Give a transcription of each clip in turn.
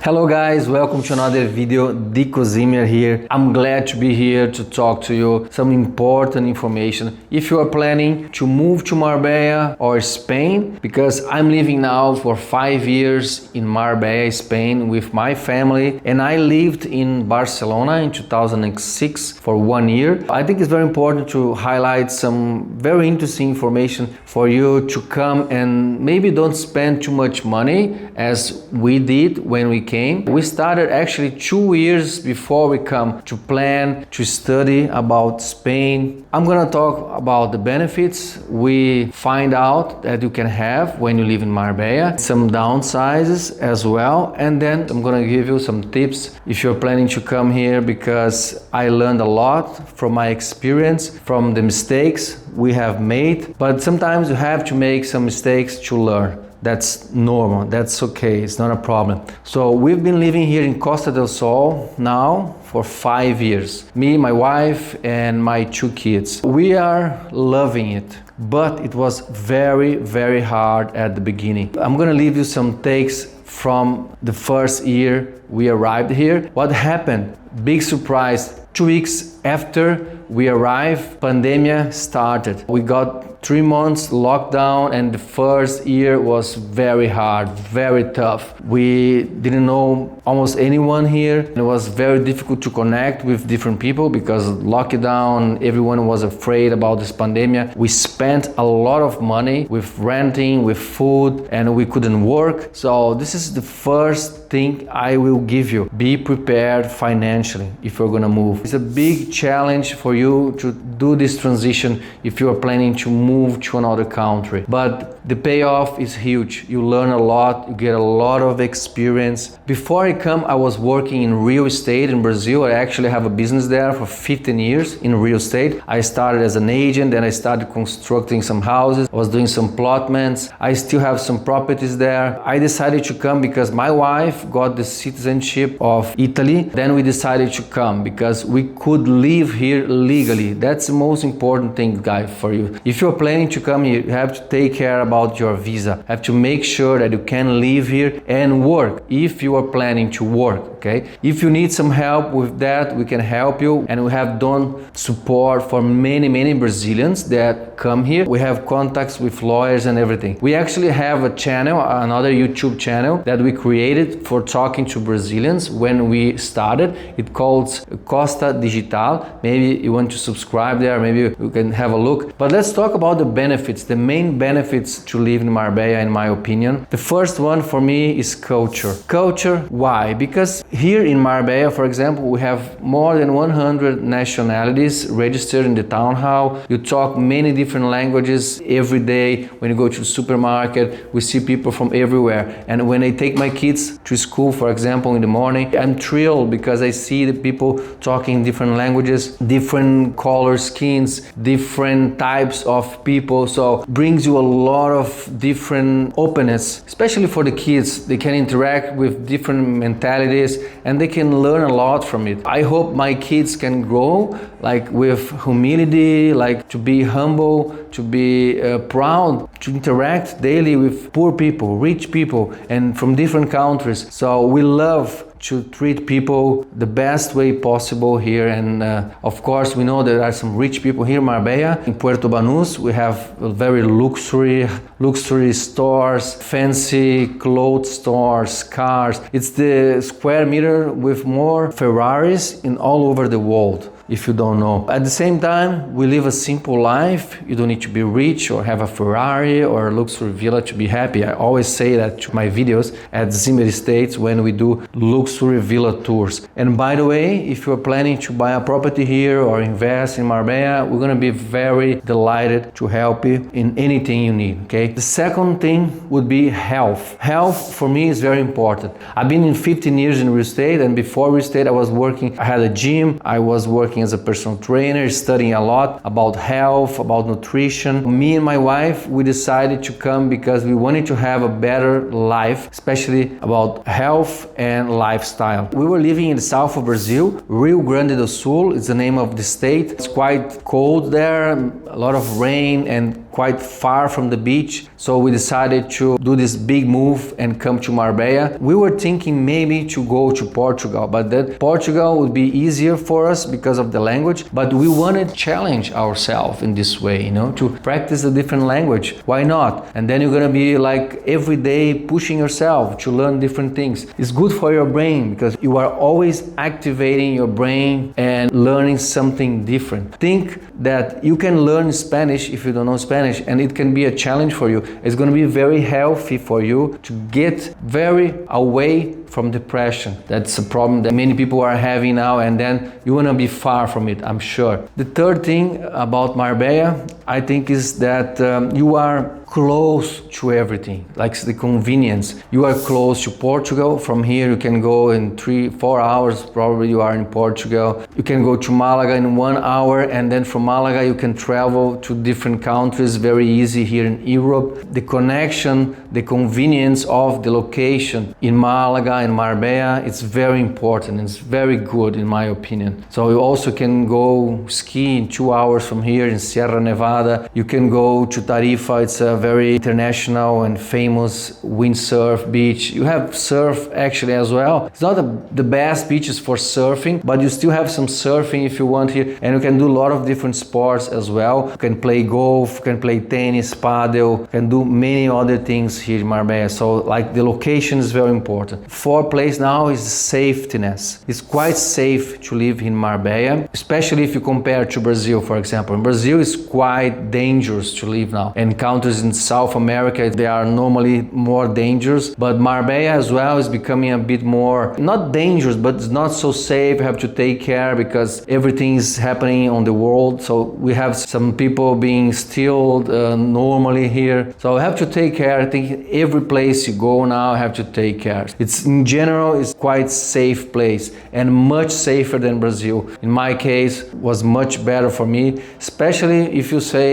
Hello guys, welcome to another video. Dico Zimmer here. I'm glad to be here to talk to you some important information. If you are planning to move to Marbella or Spain, because I'm living now for 5 years in Marbella, Spain with my family, and I lived in Barcelona in 2006 for 1 year. I think it's very important to highlight some very interesting information for you to come and maybe don't spend too much money as we did when we came. We started actually 2 years before we come to plan, to study about Spain. I'm gonna talk about the benefits we find out that you can have when you live in Marbella, some downsides as well, and then I'm gonna give you some tips if you're planning to come here, because I learned a lot from my experience, from the mistakes we have made, but sometimes you have to make some mistakes to learn. That's normal, that's okay, it's not a problem. So we've been living here in Costa del Sol now for 5 years. Me, my wife, and my 2 kids. We are loving it, but it was very, very hard at the beginning. I'm gonna leave you some takes from the first year we arrived here. What happened? Big surprise. 2 weeks after we arrived, pandemic started. We got 3 months lockdown, and the first year was very hard, very tough. We didn't know almost anyone here. It was very difficult to connect with different people because lockdown, everyone was afraid about this pandemic. We spent a lot of money with renting, with food, and we couldn't work. So this is the first thing I will give you. Be prepared financially if you're gonna move. It's a big challenge for you to do this transition if you are planning to move to another country. But the payoff is huge. You learn a lot, you get a lot of experience. Before I come, I was working in real estate in Brazil. I actually have a business there for 15 years in real estate. I started as an agent, then I started constructing some houses. I was doing some plotments. I still have some properties there. I decided to come because my wife got the citizenship of Italy. Then we decided to come because we could live here legally. That's the most important thing, guys, for you. If you're planning to come here, you have to take care about your visa. You have to make sure that you can live here and work if you are planning to work, okay? If you need some help with that, we can help you, and we have done support for many Brazilians that come here. We have contacts with lawyers and everything. We actually have a channel, another YouTube channel that we created for talking to Brazilians when we started. It's called Costa Digital. Maybe you want to subscribe there, maybe you can have a look. But let's talk about the benefits, the main benefits to live in Marbella, in my opinion. The first one for me is culture. Culture, why? Because here in Marbella, for example, we have more than 100 nationalities registered in the town hall. You talk many different languages every day. When you go to the supermarket, we see people from everywhere. And when I take my kids to school, for example, in the morning, I'm thrilled because I see the people talking different languages, different color skins, different types of people. So brings you a lot of different openness, especially for the kids. They can interact with different mentalities and they can learn a lot from it. I hope my kids can grow like with humility, like to be humble, to be proud, to interact daily with poor people, rich people, and from different countries. So we love to treat people the best way possible here, and of course we know there are some rich people here in Marbella. In Puerto Banús we have very luxury stores, fancy clothes stores, cars. It's the square meter with more Ferraris in all over the world, if you don't know. At the same time, we live a simple life. You don't need to be rich or have a Ferrari or a luxury villa to be happy. I always say that to my videos at Zimmer Estates when we do luxury villa tours. And by the way, if you're planning to buy a property here or invest in Marbella, we're gonna be very delighted to help you in anything you need, okay? The second thing would be health. Health for me is very important. I've been in 15 years in real estate, and before real estate I had a gym, I was working as a personal trainer, studying a lot about health, about nutrition. Me and my wife, we decided to come because we wanted to have a better life, especially about health and lifestyle. We were living in the south of Brazil. Rio Grande do Sul is the name of the state. It's quite cold there, a lot of rain and quite far from the beach, so we decided to do this big move and come to Marbella. We were thinking maybe to go to Portugal, but that Portugal would be easier for us because of the language, but we wanted to challenge ourselves in this way, you know, to practice a different language. Why not? And then you're gonna be like every day pushing yourself to learn different things. It's good for your brain because you are always activating your brain and learning something different. Think that you can learn Spanish if you don't know Spanish, and it can be a challenge for you. It's going to be very healthy for you to get very away from depression. That's a problem that many people are having now, and then you want to be far from it, I'm sure. The third thing about Marbella, I think, is that you are close to everything, like the convenience. You are close to Portugal. From here you can go in 3-4 hours, probably you are in Portugal. You can go to Malaga in 1 hour, and then from Malaga you can travel to different countries very easy here in Europe. The connection, the convenience of the location in Malaga and Marbella, it's very important. It's very good in my opinion. So you also can go ski in 2 hours from here in Sierra Nevada. You can go to Tarifa. It's a very international and famous windsurf beach. You have surf actually as well. It's not the best beaches for surfing, but you still have some surfing if you want here, and you can do a lot of different sports as well. You can play golf, you can play tennis, paddle, you can do many other things here in Marbella. So like the location is very important. Fourth place now is safetyness. It's quite safe to live in Marbella, especially if you compare to Brazil, for example. In Brazil it's quite dangerous to live now, and countries in South America, they are normally more dangerous, but Marbella as well is becoming a bit more, not dangerous, but it's not so safe. You have to take care because everything is happening on the world. So we have some people being stealed normally here. So we have to take care. I think every place you go now, you have to take care. It's in general, it's quite safe place and much safer than Brazil. In my case, was much better for me, especially if you say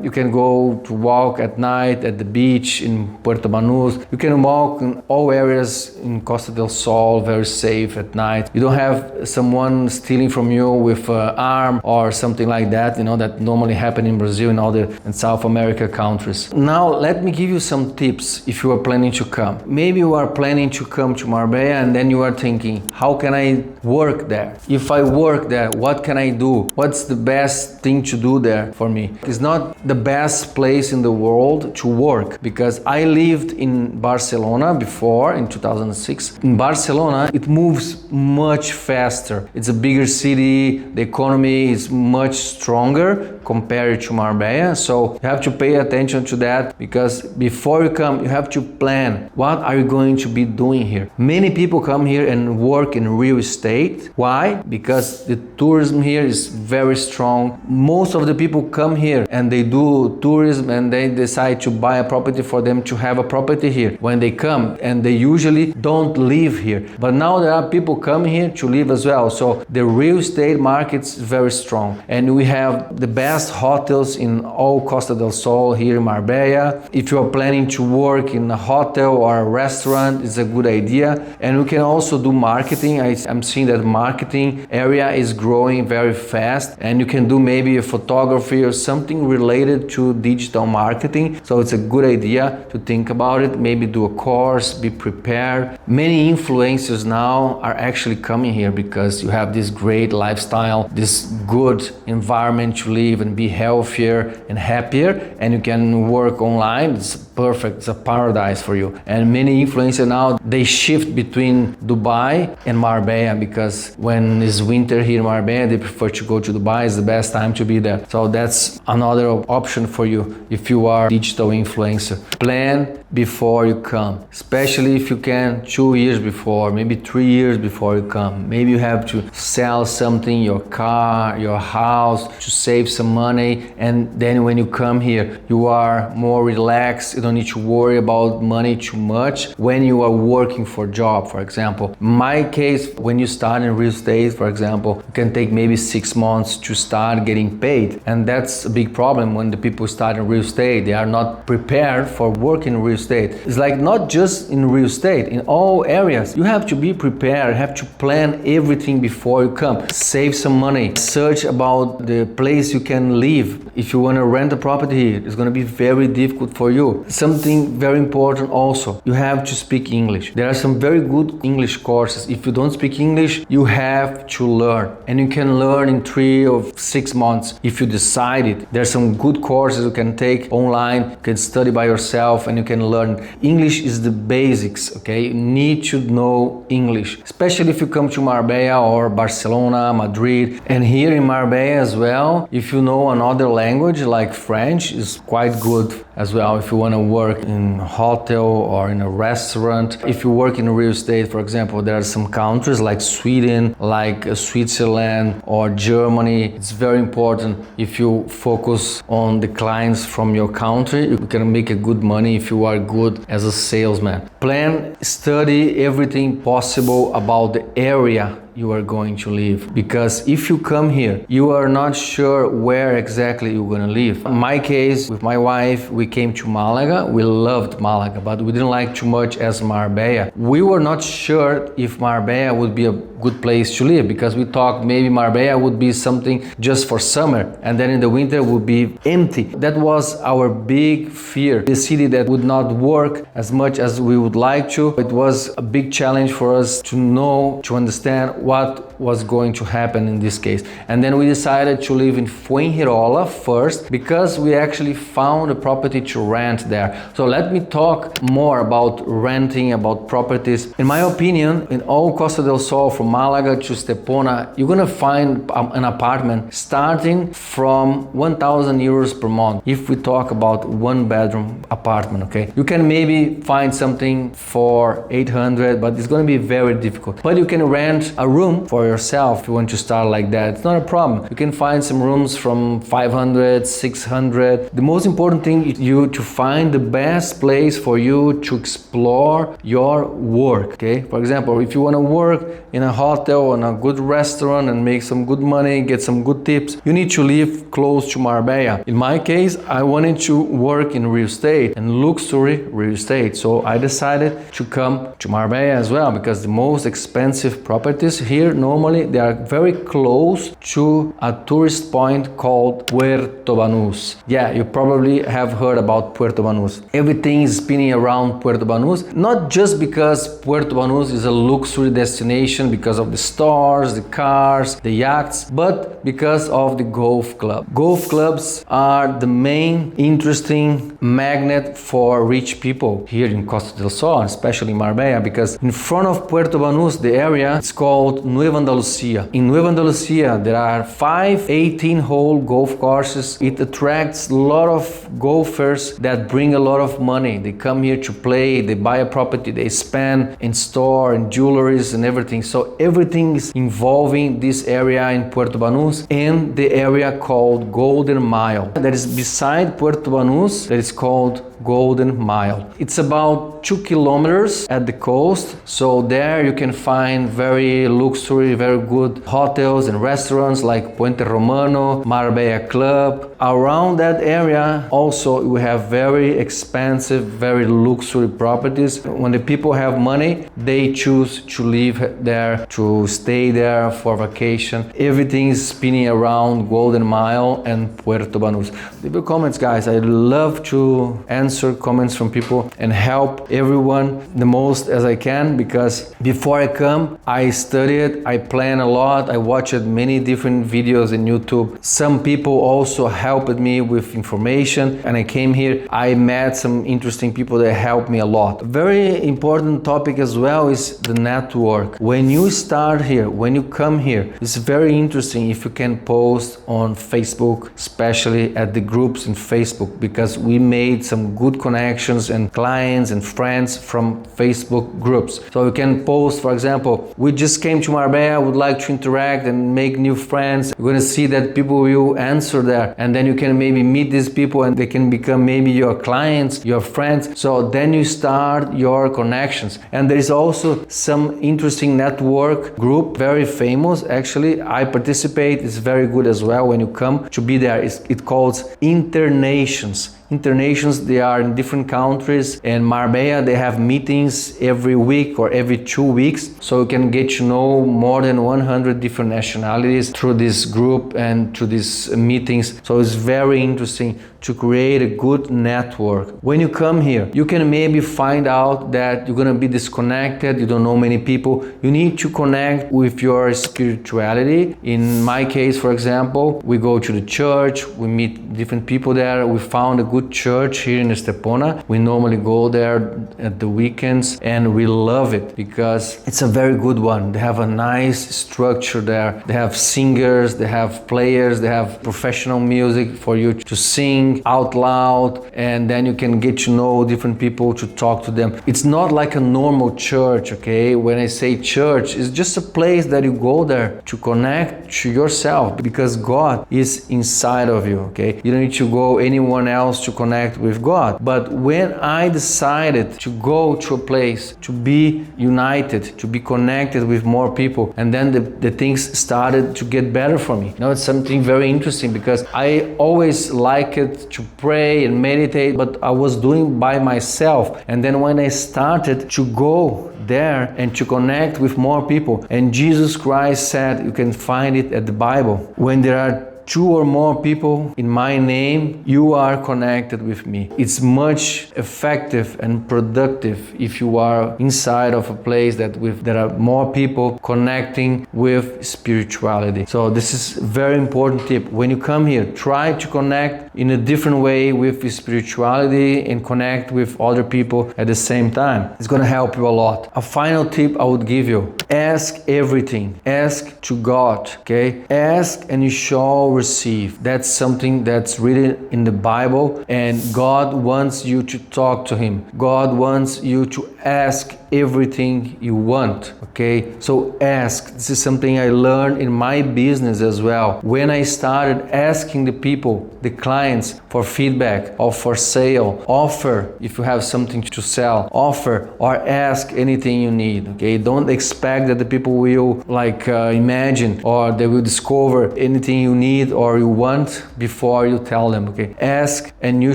you can go to walk at night at the beach in Puerto Banús. You can walk in all areas in Costa del Sol, very safe at night. You don't have someone stealing from you with an arm or something like that, you know, that normally happen in Brazil and other and South America countries. Now let me give you some tips if you are planning to come. Maybe you are planning to come to Marbella and then you are thinking, how can I work there? If I work there, what can I do? What's the best thing to do there for me? It's not the best place in the world to work because I lived in Barcelona before in 2006. In Barcelona, it moves much faster. It's a bigger city. The economy is much stronger compared to Marbella. So you have to pay attention to that because before you come, you have to plan what are you going to be doing here. Many people come here and work in real estate. Why? Because the tourism here is very strong. Most of the people come here and they do tourism and they decide to buy a property for them to have a property here when they come, and they usually don't live here. But now there are people coming here to live as well. So the real estate market is very strong, and we have the best hotels in all Costa del Sol here in Marbella. If you are planning to work in a hotel or a restaurant, it's a good idea. And we can also do marketing. I'm seeing that marketing area is growing very fast, and you can do maybe a photography or something related to digital marketing. So it's a good idea to think about it. Maybe do a course, be prepared. Many influencers now are actually coming here because you have this great lifestyle, this good environment to live and be healthier and happier, and you can work online. It's perfect. It's a paradise for you. And many influencers now, they shift between Dubai and Marbella because when it's winter here in Marbella, they prefer to go to Dubai. It's the best time to be there. So that's another option for you if you are a digital influencer. Plan before you come, especially if you can 2 years before, maybe 3 years before you come. Maybe you have to sell something, your car, your house, to save some money, and then when you come here, you are more relaxed. You don't need to worry about money too much when you are working for a job, for example. In my case, when you start in real estate, for example, you can take maybe 6 months to start getting paid, and that's a big problem when the people start in real estate. They are not prepared for working in real estate. estate. It's like not just in real estate, in all areas. You have to be prepared, have to plan everything before you come. Save some money, search about the place you can live. If you want to rent a property here, it's going to be very difficult for you. Something very important also, you have to speak English. There are some very good English courses. If you don't speak English, you have to learn. And you can learn in 3 or 6 months if you decide it. There are some good courses you can take online, you can study by yourself and you can learn. English is the basics, okay? You need to know English, especially if you come to Marbella or Barcelona, Madrid. And here in Marbella as well, if you know another language like French, is quite good as well if you want to work in a hotel or in a restaurant. If you work in real estate, for example, there are some countries like Sweden, like Switzerland or Germany. It's very important if you focus on the clients from your country. You can make a good money if you are good as a salesman. Plan, study everything possible about the area you are going to live, because if you come here you are not sure where exactly you're going to live. In my case, with my wife, we came to Malaga. We loved Malaga, but we didn't like too much as Marbella. We were not sure if Marbella would be a good place to live, because we thought maybe Marbella would be something just for summer and then in the winter would be empty. That was our big fear, the city that would not work as much as we would like to. It was a big challenge for us to know, to understand what was going to happen in this case. And then we decided to live in Fuengirola first, because we actually found a property to rent there. So let me talk more about renting, about properties. In my opinion, in all Costa del Sol, from Malaga to Stepona, you're gonna find an apartment starting from 1,000 euros per month. If we talk about 1-bedroom apartment, okay? You can maybe find something for 800, but it's gonna be very difficult. But you can rent a room for yourself if you want to start like that. It's not a problem. You can find some rooms from 500, 600. The most important thing is you to find the best place for you to explore your work, okay? For example, if you want to work in a hotel or in a good restaurant and make some good money, get some good tips, you need to live close to Marbella. In my case, I wanted to work in real estate and luxury real estate, so I decided to come to Marbella as well, because the most expensive properties here, normally they are very close to a tourist point called Puerto Banús. Yeah, you probably have heard about Puerto Banús. Everything is spinning around Puerto Banús, not just because Puerto Banús is a luxury destination because of the stores, the cars, the yachts, but because of the golf club. Golf clubs are the main interesting magnet for rich people here in Costa del Sol, especially in Marbella, because in front of Puerto Banús, the area, it's called Nueva Andalusia. In Nueva Andalusia, there are 5 18-hole golf courses. It attracts a lot of golfers that bring a lot of money. They come here to play, they buy a property, they spend in store and jewelries and everything. So everything is involving this area in Puerto Banús and the area called Golden Mile. That is beside Puerto Banús, that is called Golden Mile. It's about 2 kilometers at the coast, so there you can find very luxury, very good hotels and restaurants like Puente Romano, Marbella Club. Around that area also we have very expensive, very luxury properties. When the people have money, they choose to live there, to stay there for vacation. Everything is spinning around Golden Mile and Puerto Banús. Leave your comments, guys. I love to answer comments from people and help everyone the most as I can, because before I come, I studied, I plan a lot, I watched many different videos in YouTube. Some people also helped me with information, and I came here, I met some interesting people that helped me a lot. A very important topic as well is the network. When you start here, when you come here, it's very interesting if you can post on Facebook, especially at the groups in Facebook, because we made some good connections and clients and friends from Facebook groups. So you can post, for example, we just came to Marbella, would like to interact and make new friends. You're going to see that people will answer there, and then you can maybe meet these people and they can become maybe your clients, your friends. So then you start your connections. And there is also some interesting network group, very famous actually. I participate, it's very good as well when you come to be there. It calls Internations. internations, they are in different countries, and Marbella, they have meetings every week or every 2 weeks, so you can get to know more than 100 different nationalities through this group and through these meetings. So it's very interesting to create a good network. When you come here, you can maybe find out that you're gonna be disconnected, you don't know many people. You need to connect with your spirituality. In my case, for example, we go to the church, we meet different people there. We found a good church here in Estepona. We normally go there at the weekends, and we love it because it's a very good one. They have a nice structure there. They have singers, they have players, they have professional music for you to sing out loud, and then you can get to know different people, to talk to them. It's not like a normal church, okay? When I say church, it's just a place that you go there to connect to yourself, because God is inside of you, okay? You don't need to go anyone else to connect with God. But when I decided to go to a place to be united, to be connected with more people, and then the things started to get better for me. Now it's something very interesting, because I always like it to pray and meditate, but I was doing by myself. And then when I started to go there and to connect with more people, and Jesus Christ said, you can find it at the Bible, when there are 2 or more people in my name, you are connected with me. It's much effective and productive if you are inside of a place that there are more people connecting with spirituality. So this is a very important tip. When you come here, try to connect in a different way with spirituality and connect with other people at the same time. It's going to help you a lot. A final tip I would give you: ask everything. Ask to God, okay? Ask and you shall receive. That's something that's written in the Bible, and God wants you to talk to Him. God wants you to ask everything you want, okay? So ask. This is something I learned in my business as well. When I started asking the people, the clients, for feedback or for sale, offer if you have something to sell, offer or ask anything you need, okay? Don't expect that the people will imagine, or they will discover anything you need or you want before you tell them, okay? Ask and you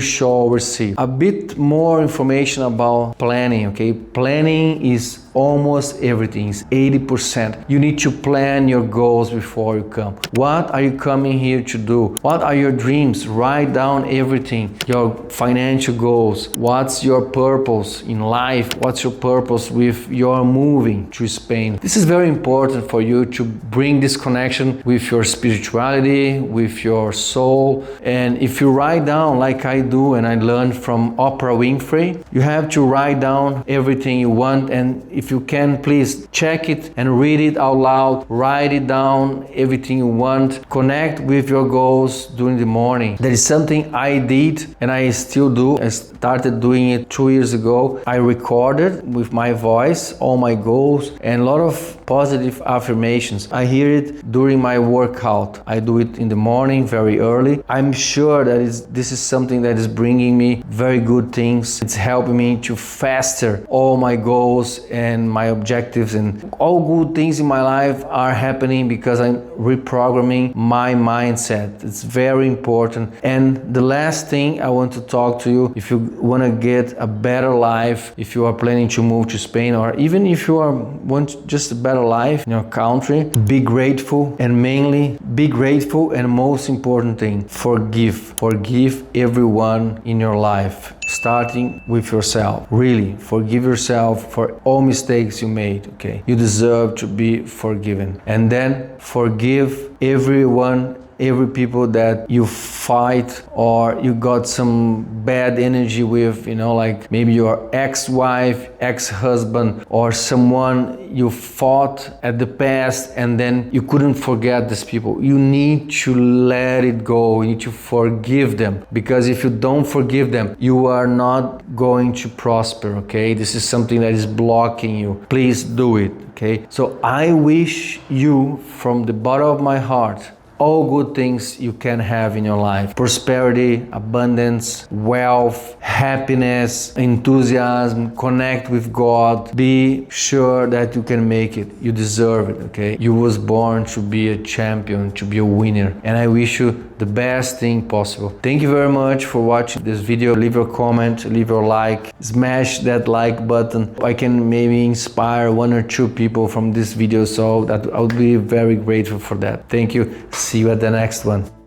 shall receive. A bit more information about planning, okay? Planning is almost everything, is 80%. You need to plan your goals before you come. What are you coming here to do? What are your dreams? Write down everything. Your financial goals. What's your purpose in life? What's your purpose with your moving to Spain? This is very important for you to bring this connection with your spirituality, with your soul. And if you write down like I do, and I learned from Oprah Winfrey, you have to write down everything you want, and if you can, please check it and read it out loud. Write it down, everything you want. Connect with your goals during the morning. That is something I did and I still do. I started doing it 2 years ago. I recorded with my voice all my goals and a lot of positive affirmations. I hear it during my workout. I do it in the morning very early. I'm sure that this is something that is bringing me very good things. It's helping me to faster all my goals and my objectives, and all good things in my life are happening because I'm reprogramming my mindset. It's very important. And the last thing I want to talk to you, if you want to get a better life, if you are planning to move to Spain, or even if you want just a better life in your country, be grateful, and mainly be grateful, and most important thing, forgive everyone in your life, starting with yourself. Really forgive yourself for all mistakes you made, okay? You deserve to be forgiven. And then forgive everyone, every people that you fight or you got some bad energy with, like maybe your ex-wife, ex-husband, or someone you fought at the past and then you couldn't forget these people. You need to let it go. You need to forgive them, because if you don't forgive them, you are not going to prosper, okay? This is something that is blocking you. Please do it, okay? So I wish you from the bottom of my heart all good things you can have in your life. Prosperity, abundance, wealth, happiness, enthusiasm, connect with God. Be sure that you can make it. You deserve it, okay? You was born to be a champion, to be a winner. And I wish you the best thing possible. Thank you very much for watching this video. Leave your comment, leave your like, smash that like button. I can maybe inspire 1 or 2 people from this video, so that I would be very grateful for that. Thank you. See you at the next one.